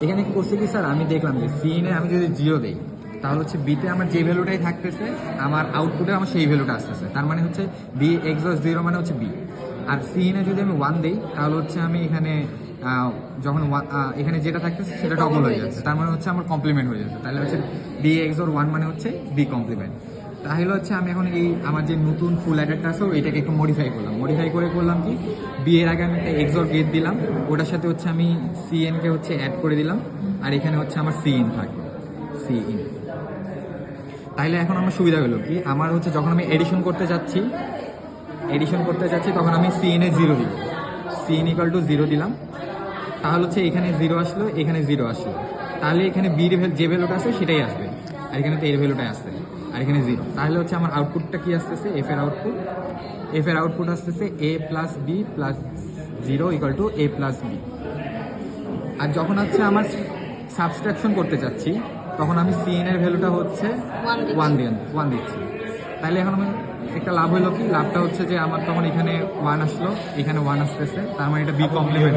এখানে করছে কি স্যার, আমি দেখলাম যে সিএনএ আমি যদি 0 দেই তাহলে হচ্ছে বিতে আমার যে ভ্যালুটাই থাকতেছে আমার আউটপুটে আমার সেই ভ্যালুটা আসতেছে। তার মানে হচ্ছে বি এক্সস 0 মানে হচ্ছে বি। আর সিএনএ যদি আমি 1 দেই তাহলে হচ্ছে আমি এখানে যখন এখানে যেটা থাকতেছে সেটা ডবল হয়ে যাচ্ছে, তার মানে হচ্ছে আমার কমপ্লিমেন্ট হয়ে যাচ্ছে। তাহলে হচ্ছে বি এক্সর 1 মানে হচ্ছে বি কমপ্লিমেন্ট। তাহলে হচ্ছে আমি এখন এই আমার যে নতুন ফুল অ্যাডারটা আছে এটাকে একটু মডিফাই করলাম কি বি এর আগে আমি একটা এক্সর গেট দিলাম, ওটার সাথে হচ্ছে আমি সিএনকে হচ্ছে অ্যাড করে দিলাম, আর এখানে হচ্ছে আমার সিইন থাকবে সিইন। তাইলে এখন আমার সুবিধা হলো কি, আমার হচ্ছে যখন আমি এডিশন করতে যাচ্ছি তখন আমি সিএন এ 0 দিব, সিএন ইকুয়াল টু 0 দিলাম, তাহলে হচ্ছে এখানে 0 আসলো, এখানে 0 আসলো, তাহলে এখানে বির যে ভ্যালুটা আছে সেটাই আসবে, আর এখানে তো এর ভ্যালুটাই আসছে, আর এখানে 0। তাহলে হচ্ছে আমার আউটপুটটা কি আসতেছে, এফ এর আউটপুট আসতেছে a plus B plus 0 equal to a plus B. আর যখন হচ্ছে আমার সাবস্ট্রাকশন করতে চাচ্ছি তখন আমি সিএন এর ভ্যালুটা হচ্ছে 1 দিচ্ছি। তাহলে এখন আমি একটা লাভ হলো কি, লাভটা হচ্ছে যে আমার তখন এখানে 1 আসলো, এখানে 1 আসতেছে, তার মানে এটা বি কমপ্লিমেন্ট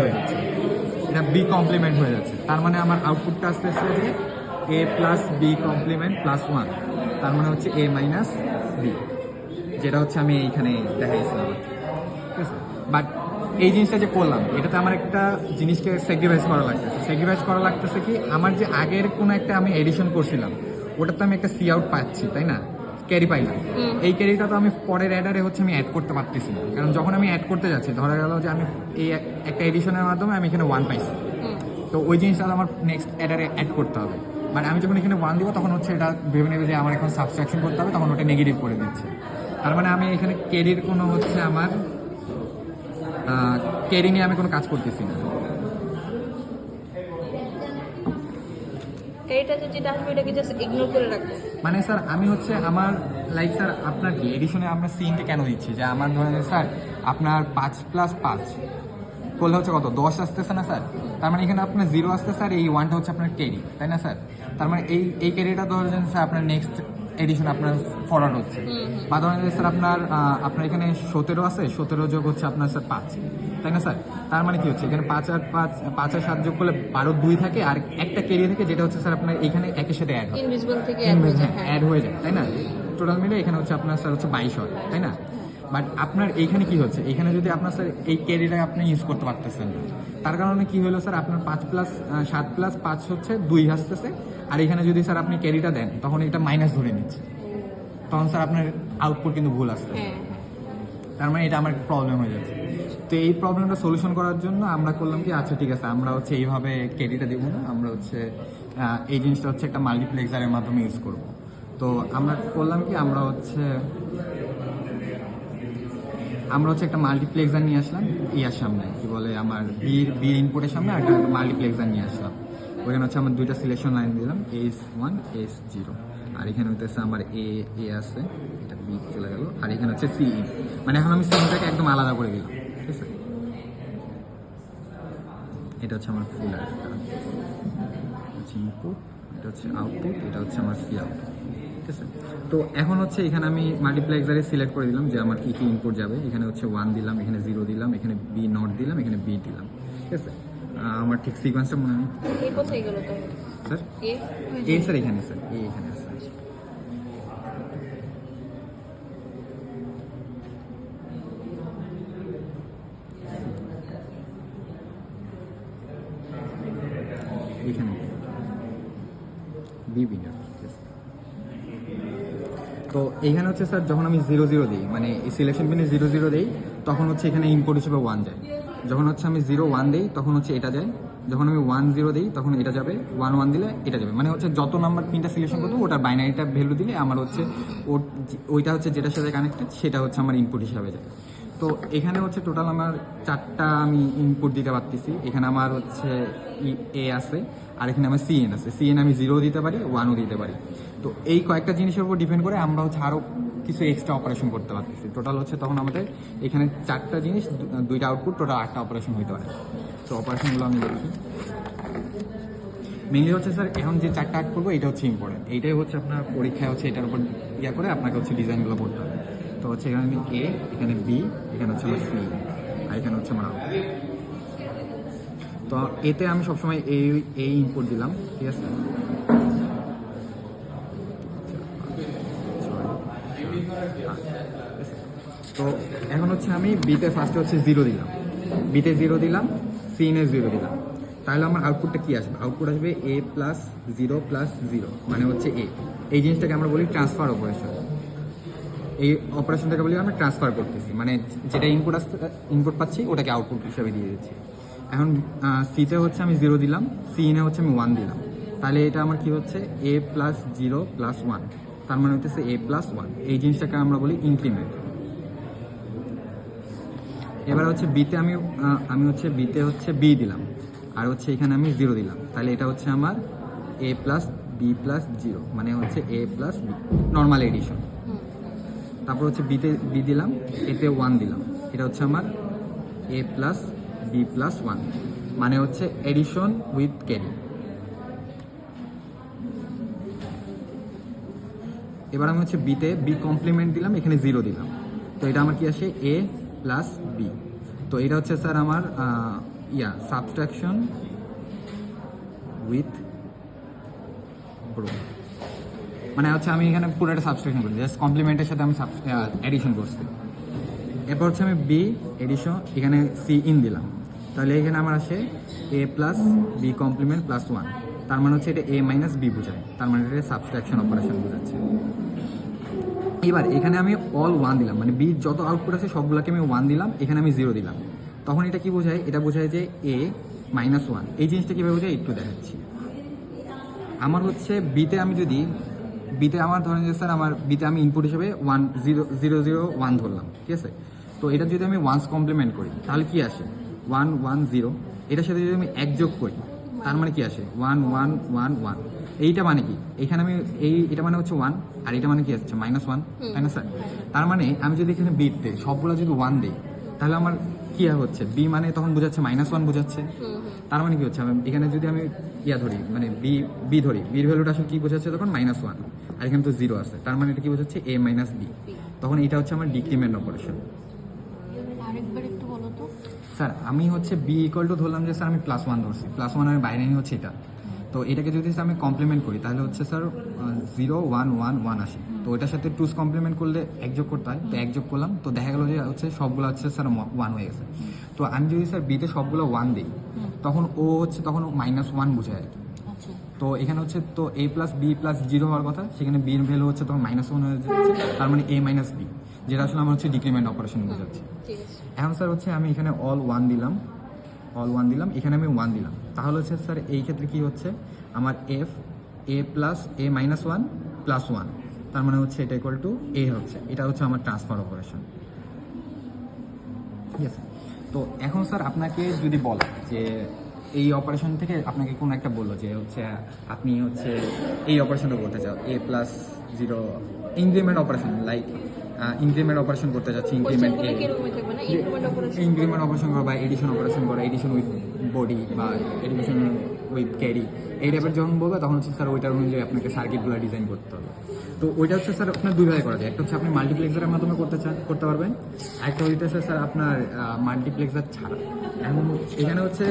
হয়ে যাচ্ছে, তার মানে আমার আউটপুটটা আসতেছে যে এ প্লাস বি কমপ্লিমেন্ট প্লাস 1, তার মানে হচ্ছে এ মাইনাস বি, যেটা হচ্ছে আমি এইখানে দেখাইছিলাম। ঠিক আছে, বাট এই জিনিসটা যে করলাম এটাতে আমার একটা জিনিসকে স্যাক্রিফাইস করা লাগতেছে কি, আমার যে আগের কোনো একটা আমি এডিশন করছিলাম ওটাতে আমি একটা সি আউট পাচ্ছি, তাই না, ক্যারি পাইলাম। এই ক্যারিটা তো আমি পরের অ্যাডারে হচ্ছে আমি অ্যাড করতে পারতেছি না, কারণ যখন আমি অ্যাড করতে যাচ্ছি ধরা গেল যে আমি এই একটা এডিশনের মাধ্যমে আমি এখানে 1 পাইছি, তো ওই জিনিসটা আমার নেক্সট অ্যাডারে অ্যাড করতে হবে। মানে আমি যখন এখানে 1 দিব তখন হচ্ছে এটা ভেবে নেবে যে আমার এখন সাবস্ট্রাকশন করতে হবে, তখন ওটা নেগেটিভ করে দিচ্ছে। তার মানে আমি এখানে ক্যারির কোনো হচ্ছে আমার ক্যারি নিয়ে আমি কোনো কাজ করতেছি না। মানে স্যার আমি হচ্ছে আমার লাইক স্যার আপনার কি এডিশনে আমরা সিনকে কেন দিচ্ছি, যে আমার ধরেন স্যার আপনার 5+5 করলে হচ্ছে কত 10 আসতেছে না স্যার, তার মানে এখানে আপনার 0 আসতে স্যার, এই 1টা হচ্ছে আপনার ক্যারি, তাই না স্যার। তার মানে এই ক্যারিটা ধরেন স্যার আপনার নেক্সট এডিশন আপনার ফরওয়ার্ড হচ্ছে, বা ধরেন স্যার আপনার এখানে 17 আছে, 17 যোগ হচ্ছে আপনার স্যার 5, তাই না স্যার। তার মানে কি হচ্ছে এখানে 5 আর 7 যোগ করলে 12 2 থাকে, আর একটা ক্যারি থাকে যেটা হচ্ছে স্যার আপনার এখানে একের সাথে অ্যাড হয়ে যায়, তাই না। টোটাল মিলে এখানে হচ্ছে আপনার স্যার হচ্ছে 22 হয়, তাই না। বাট আপনার এইখানে কি হচ্ছে, এখানে যদি আপনার স্যার এই ক্যারিটা আপনি ইউজ করতে পারতেছেন না, তার কারণে কি হলো স্যার আপনার 7+5 হচ্ছে 2 আসতেছে, আর এখানে যদি স্যার আপনি ক্যারিটা দেন তখন এটা মাইনাস ধরে নিচ্ছে, তখন স্যার আপনার আউটপুট কিন্তু ভুল আসছে, তার মানে এটা আমার প্রবলেম হয়ে যাচ্ছে। তো এই প্রবলেমটা সলিউশন করার জন্য আমরা করলাম কি, আচ্ছা ঠিক আছে আমরা হচ্ছে এইভাবে ক্যারিটা দেবো না, আমরা হচ্ছে এই জিনিসটা হচ্ছে একটা মাল্টিপ্লেক্সারের মাধ্যমে ইউজ করব। তো আমরা করলাম কি, আমরা হচ্ছে একটা মাল্টিপ্লেক্সার নিয়ে আসলাম ইয়ার সামনে, কি বলে আমার বির ইনপুটের সামনে একটা মাল্টিপ্লেক্সার নিয়ে আসলাম। ওখানে হচ্ছে আমার 2টা সিলেকশন লাইন দিলাম, S1 S0, আর এখানে হচ্ছে আমার এ আছে, এটা বি চলে গেল, আর এখানে হচ্ছে সিইন। মানে এখন আমি সিইনটাকে একদম আলাদা করে দিলাম, ঠিক আছে। এটা হচ্ছে আমার ফুল ইনপুট, এটা হচ্ছে আউটপুট, এটা হচ্ছে আমার সি আউটপুট, ঠিক আছে। তো এখন হচ্ছে এখানে আমি মাল্টিপ্লেক্সারে সিলেক্ট করে দিলাম যে আমার কী কী ইনপুট যাবে, এখানে হচ্ছে 1 দিলাম, এখানে 0 দিলাম, এখানে বি নট দিলাম, এখানে বি দিলাম, ঠিক আছে। আমার ঠিক সিকোয়েন্সটা মনে নেই স্যার, এ স্যার এখানে, স্যার এখানে আছে। এখানে বি বিনার, ঠিক আছে। তো এখানে হচ্ছে স্যার যখন আমি 0 দিই, মানে এই সিলেকশন পিনে 0 দিই, তখন হচ্ছে এখানে ইনপুট হিসেবে 1 যায়। যখন হচ্ছে আমি 0 1 দিই তখন হচ্ছে এটা যায়, যখন আমি 1 0 দিই তখন এটা যাবে, 1 1 দিলে এটা যাবে। মানে হচ্ছে যত নাম্বার পিনটা সিলেকশন করবো ওটার বাইনারিটা ভ্যালু দিলে আমার হচ্ছে ওইটা হচ্ছে যেটার সাথে কানেক্টেড সেটা হচ্ছে আমার ইনপুট হিসাবে যায়। তো এখানে হচ্ছে টোটাল আমার 4টা আমি ইনপুট দিতে পারতেছি। এখানে আমার হচ্ছে এ আছে, আর এখানে আমার সিএন আছে, সিএন আমি 0 দিতে পারি, 1ও দিতে পারি। তো এই কয়েকটা জিনিসের উপর ডিপেন্ড করে আমরা হচ্ছে আরও কিছু এক্সট্রা অপারেশন করতে পারতেছি। টোটাল হচ্ছে তখন আমাদের এখানে 4টা জিনিস, 2টা আউটপুট, টোটাল 8টা অপারেশন হইতে পারে। তো অপারেশনগুলো আমি দেখি মেনলি হচ্ছে স্যার এখন যে 4টা আর্ট করবো এটা হচ্ছে ইম্পর্টেন্ট, এইটাই হচ্ছে আপনার পরীক্ষায় হচ্ছে এটার উপর করে আপনাকে হচ্ছে ডিজাইনগুলো করতে হবে। তো হচ্ছে এখানে আমি এ, এখানে বি, এখানে হচ্ছে আমার সি, আর এখানে হচ্ছে আমার আউট। তো এতে আমি সবসময় এই ইনপুট দিলাম, ঠিক আছে। তো এখন হচ্ছে আমি বিতে ফার্স্টে হচ্ছে 0 দিলাম, বিতে 0 দিলাম, সিনে 0 দিলাম, তাহলে আমার আউটপুটটা কি আসবে? আউটপুট আসবে a প্লাস 0 প্লাস 0, মানে হচ্ছে a। এই জিনিসটাকে আমরা বলি ট্রান্সফার অপারেশন। এই অপারেশনটাকে বলি আমরা ট্রান্সফার করতেছি, মানে যেটা ইনপুট পাচ্ছি ওটাকে আউটপুট হিসাবে দিয়ে দিচ্ছি। এখন সিতে হচ্ছে আমি 0 দিলাম, সিনে হচ্ছে আমি 1 দিলাম, তাহলে এটা আমার কি হচ্ছে a প্লাস 0 প্লাস 1, তার মানে হচ্ছে a প্লাস 1। এই জিনিসটাকে আমরা বলি ইনক্রিমেন্ট। এবার হচ্ছে বিতে আমি হচ্ছে বিতে হচ্ছে বি দিলাম, আর হচ্ছে এখানে আমি 0 দিলাম, তাহলে এটা হচ্ছে আমার a প্লাস বি প্লাস 0, মানে হচ্ছে a plus B, normal addition. তারপর হচ্ছে বিতে বি দিলাম, এতে 1 দিলাম, এটা হচ্ছে আমার a প্লাস বি প্লাস 1, মানে হচ্ছে এডিশন উইথ ক্যারি। এবার আমি হচ্ছে বিতে বি কমপ্লিমেন্ট দিলাম, এখানে 0 দিলাম, তো এটা আমার কি আসে a প্লাস বি। তো এটা হচ্ছে স্যার আমার সাবট্রাকশন উইথ ব্রো, মানে হচ্ছে আমি এখানে পুরোটা সাবট্রাকশন করছি, জাস্ট কমপ্লিমেন্টের সাথে আমি এডিশন করছি। এরপর হচ্ছে আমি বি এডিশন, এখানে সি ইন দিলাম, তাহলে এখানে আমার আসে a plus B complement plus 1, তার মানে হচ্ছে এটা a মাইনাস বি বোঝায়, তার মানে এটা সাবট্রাকশন অপারেশন বোঝাচ্ছে। এবার এখানে আমি অল 1 দিলাম, মানে বি যত আউটপুট আছে সবগুলোকে আমি 1 দিলাম, এখানে আমি 0 দিলাম, তখন এটা কি বোঝায়? এটা বোঝায় যে a মাইনাস 1। এই জিনিসটা কীভাবে বোঝায় একটু দেখাচ্ছি। আমার হচ্ছে বিতে আমি যদি বিতে আমার ধরেন যে স্যার আমার বিতে আমি ইনপুট হিসেবে 1 0 0 0 1 ধরলাম, ঠিক আছে। তো এটা যদি আমি ওয়ান্স কমপ্লিমেন্ট করি তাহলে কি আসে? 1 1 0। এটার সাথে যদি আমি এক যোগ করি তার মানে কি আসে? 1 1 1 1। এইটা মানে কি? এখানে আমি এটা মানে হচ্ছে 1, আর এটা মানে কি আসছে? -1, তাই না স্যার? তার মানে আমি যদি এখানে বিতে সবগুলো যদি 1 দিই তাহলে আমার কি হচ্ছে? বি মানে তখন বোঝাচ্ছে -1 বোঝাচ্ছে। তার মানে কি হচ্ছে? আমি এখানে যদি আমি ধরি, মানে বি ধরি, বির ভ্যালুটা আসলে কি বোঝাচ্ছে তখন? -1, আর এখানে তো 0 আছে, তার মানে এটা কি বোঝাচ্ছে? a minus B. তখন এটা হচ্ছে আমার ডিক্রিমেন্ট অপারেশন। আরেকবার একটু বলো তো। স্যার আমি হচ্ছে বি ইকুয়াল টু ধরলাম যে স্যার আমি +1 ধরছি, +1 এর বাইরে নিয়ে হচ্ছে এটা। তো এটাকে যদি আমি কমপ্লিমেন্ট করি তাহলে হচ্ছে স্যার 0 1 1 1 আসে। তো এটার সাথে 2 কমপ্লিমেন্ট করলে এক যোগ করতে হয়, তো এক যোগ করলাম, তো দেখা গেল যে হচ্ছে সবগুলো হচ্ছে স্যার 1 হয়ে গেছে। তো আমি যদি স্যার বিতে সবগুলো 1 দিই তখন ও হচ্ছে তখন -1 বোঝায় আর কি। আচ্ছা, তো এখানে হচ্ছে তো a প্লাস বি প্লাস 0 হওয়ার কথা, সেখানে বি এর ভ্যালু হচ্ছে তখন -1 হয়ে যাচ্ছে, তার মানে a মাইনাস বি, যেটা আসলে আমার হচ্ছে ডিক্রিমেন্ট অপারেশন বোঝাচ্ছে। ঠিক আছে। এখন স্যার হচ্ছে আমি এখানে অল 1 দিলাম, এখানে আমি 1 দিলাম, তাহলে হচ্ছে স্যার এই ক্ষেত্রে কি হচ্ছে? আমার F a plus a minus 1 plus 1, তার মানে হচ্ছে এটা ইকুয়াল টু a হচ্ছে, এটা হচ্ছে আমার ট্রান্সফার অপারেশন, ঠিক আছে। তো এখন স্যার আপনাকে যদি বলে যে এই অপারেশন থেকে আপনাকে কোনো একটা বললো যে হচ্ছে আপনি হচ্ছে এই অপারেশনটা করতে চাও, a plus 0 increment operation, like increment operation করতে চাচ্ছি, ইনক্রিমেন্ট কোশ্চেনগুলো কিরকম থাকবে না? ইনক্রিমেন্ট অপারেশন, ইনক্রিমেন্ট অপারেশন করা বা এডিশন অপারেশন করা, এডিশন উইথ বডি বা এডিশন উইথ ক্যারি, এই টাইপের যখন বলবে তখন হচ্ছে স্যার ওইটার অনুযায়ী আপনাকে সার্কিটগুলো ডিজাইন করতে হবে। তো ওইটা হচ্ছে স্যার আপনার দুইভাবে করা যায়, একটা হচ্ছে আপনি মাল্টিপ্লেক্সারের মাধ্যমে করতে পারবেন, আরেকটা হইতেছে স্যার আপনার মাল্টিপ্লেক্সার ছাড়া। এখন এখানে হচ্ছে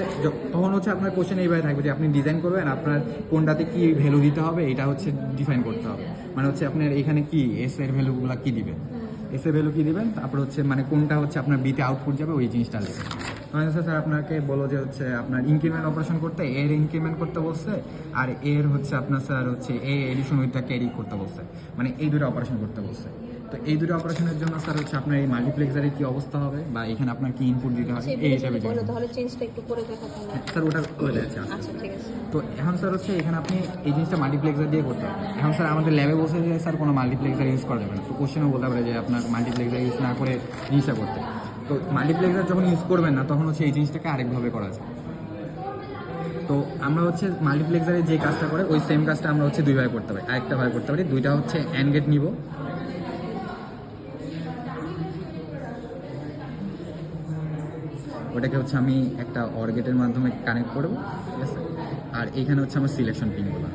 তখন হচ্ছে আপনার কোশ্চেন এইভাবে থাকবে যে আপনি ডিজাইন করবেন, আপনার কোনটাতে কি ভ্যালু দিতে হবে এটা হচ্ছে ডিফাইন করতে হবে, মানে হচ্ছে আপনার এখানে কি এস এর ভ্যালুগুলো কি দিবেন, এস এর ভ্যালু কি দিবেন, তারপর হচ্ছে মানে কোনটা হচ্ছে আপনার বিতে আউটপুট যাবে ওই জিনিসটা লিখবেন। মানে স্যার আপনাকে বলো যে হচ্ছে আপনার ইনক্রিমেন্ট অপারেশন করতে এর ইনক্রিমেন্ট করতে বলছে, আর এর হচ্ছে আপনার স্যার হচ্ছে এ এডিশন উইথ ক্যারি করতে বলছে, মানে এই দুটো অপারেশন করতে বলছে। তো এই দুটো অপারেশনের জন্য স্যার হচ্ছে আপনার এই মাল্টিপ্লেক্সারের কি অবস্থা হবে বা এখানে আপনার কি ইনপুট দিতে হবে এই হিসাবে বলো তাহলে চেঞ্জটা একটু করে দেখাতে হবে। স্যার ওটা করে যাচ্ছে। আচ্ছা, ঠিক আছে। তো এখন স্যার হচ্ছে এখানে আপনি এই জিনিসটা মাল্টিপ্লেক্সার দিয়ে করতে হবে। এখন স্যার আমাদের ল্যাবে বসে যে স্যার কোনো মাল্টিপ্লেক্সার ইউজ করা যাবে না, তো কোশ্চেনও বলতে পারে যে আপনার মাল্টিপ্লেক্সার ইউজ না করে জিনিসটা করতে। তো মাল্টিপ্লেক্সার যখন ইউজ করবেন না তখন হচ্ছে এই জিনিসটাকে আরেকভাবে করা যায়। তো আমরা হচ্ছে মাল্টিপ্লেক্সারে যে কাজটা করে ওই সেম কাজটা আমরা হচ্ছে দুইভাবে করতে পারি, আরেকটা ভাবে করতে পারি। দুইটা হচ্ছে অ্যান্ড গেট নিব, ওটাকে হচ্ছে আমি একটা অর গেটের মাধ্যমে কানেক্ট করবো, ঠিক আছে। আর এইখানে হচ্ছে আমার সিলেকশন পিনগুলো,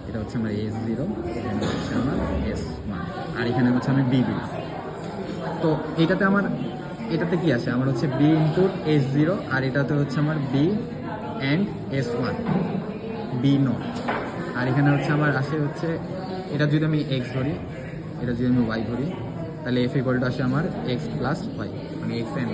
এটা হচ্ছে আমার S0, এখানে হচ্ছে আমার S1, আর এখানে হচ্ছে আমি বি দিই। তো এটাতে কি আসে? আমার হচ্ছে বি ইনপুট S0, আর এটাতে হচ্ছে আমার B and S1 B not. আর এখানে হচ্ছে আমার আসে হচ্ছে এটা যদি আমি এক্স ধরি, এটা যদি আমি ওয়াই ধরি, তাহলে এফ ইকুয়াল টু আসে আমার এক্স প্লাস ওয়াই, মানে এক্স অ্যান্ড